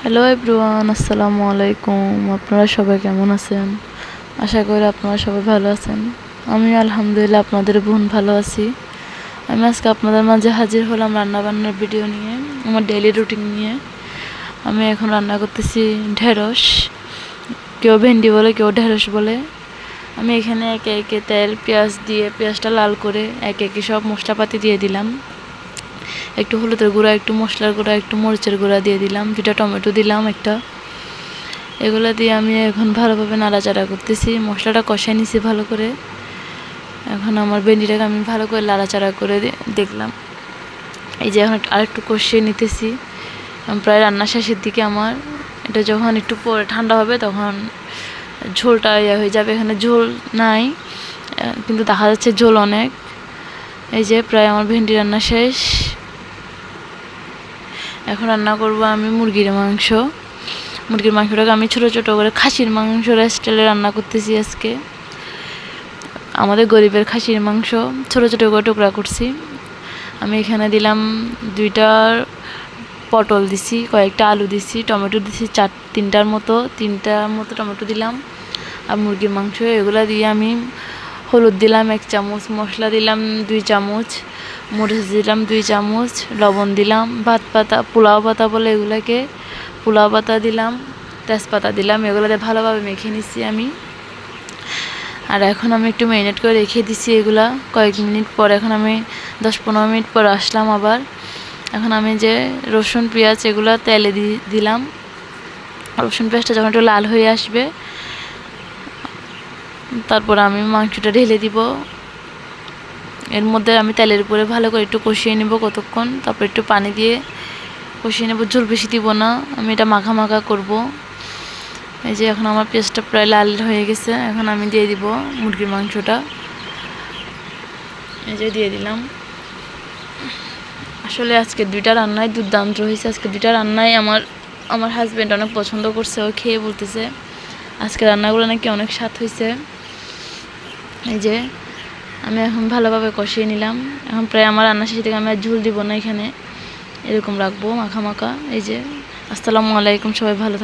Hello everyone, আসসালামু আলাইকুম। আপনারা সবাই কেমন আছেন? আশা করি আপনারা সবাই ভালো আছেন। আমি আলহামদুলিল্লাহ আপনাদের বোন ভালো আছি। আমি আজকে আপনাদের মাঝে হাজির হলাম রান্নাবান্নার ভিডিও নিয়ে, আমার ডেইলি রুটিন নিয়ে। আমি এখন রান্না করতেছি ঢেঁড়স, কেউ ভেন্ডি বলে, কেউ ঢেঁড়স বলে। আমি এখানে একে একে তেল পেঁয়াজ দিয়ে পেঁয়াজটা লাল করে একে একে সব মশলাপাতি দিয়ে দিলাম। একটু হলুদের গুঁড়া, একটু মশলার গুঁড়া, একটু মরিচের গুঁড়া দিয়ে দিলাম, 2টা টমেটো দিলাম একটা। এগুলো দিয়ে আমি এখন ভালোভাবে নাড়াচাড়া করতেছি, মশলাটা কষাই নিছি ভালো করে। এখন আমার ভেন্ডিটাকে আমি ভালো করে নাড়াচাড়া করে দেখলাম। এই যে এখন আরেকটু কষিয়ে নিতেছি, প্রায় রান্না শেষের দিকে আমার। এটা যখন একটু পরে ঠান্ডা হবে তখন ঝোলটা হয়ে যাবে। এখানে ঝোল নাই, কিন্তু দেখা যাচ্ছে ঝোল অনেক। এই যে প্রায় আমার ভেন্ডি রান্না শেষ। এখন রান্না করব আমি মুরগির মাংস। মুরগির মাংসটাকে আমি ছোটো ছোটো করে খাসির মাংসের স্টাইলে রান্না করতেছি আজকে। আমাদের গরিবের খাসির মাংস ছোটো ছোটো করে টুকরা করছি। আমি এখানে দিলাম 2টা পটল দিছি, কয়েকটা আলু দিছি, টমেটো দিছি 3টার মতো টমেটো দিলাম। আর মুরগির মাংস এগুলো দিয়ে আমি হলুদ দিলাম 1 চামচ, মশলা দিলাম 2 চামচ, মরিচ দিলাম 2 চামচ, লবণ দিলাম, ভাত পাতা পোলাও পাতা বলে এগুলোকে, পোলাও পাতা দিলাম, তেজপাতা দিলাম। এগুলোতে ভালোভাবে মেখে নিচ্ছি আমি। আর এখন আমি একটু ম্যারিনেট করে রেখে দিছি এগুলা কয়েক মিনিট পর। এখন আমি 10-15 মিনিট পর আসলাম আবার। এখন আমি যে রসুন পেঁয়াজ এগুলো তেলে দিলাম। রসুন পেঁয়াজটা যখন একটু লাল হয়ে আসবে তারপর আমি মাংসটা ঢেলে দিব। এর মধ্যে আমি তেলের উপরে ভালো করে একটু কষিয়ে নেব কতক্ষণ, তারপর একটু পানি দিয়ে কষিয়ে নেব। ঝোল বেশি দিব না, আমি এটা মাখা মাখা করব। এই যে এখন আমার পেঁয়াজটা প্রায় লাল হয়ে গেছে। এখন আমি দিয়ে দিব মুরগির মাংসটা। এই যে দিয়ে দিলাম। আসলে আজকে 2টা রান্নাই দুর্দান্ত হয়েছে। আজকে 2টা রান্নাই আমার হাজব্যান্ড অনেক পছন্দ করছে। ও খেয়ে বলতেছে আজকে রান্নাগুলো নাকি অনেক স্বাদ হয়েছে। এই যে আমি এখন ভালোভাবে কষিয়ে নিলাম। এখন প্রায় আমার রান্না শেষে থেকে আমি আর ঝোল দিব না, এখানে এরকম রাখবো মাখা মাখা। এই যে আসসালামু আলাইকুম, সবাই ভালো থাকবেন।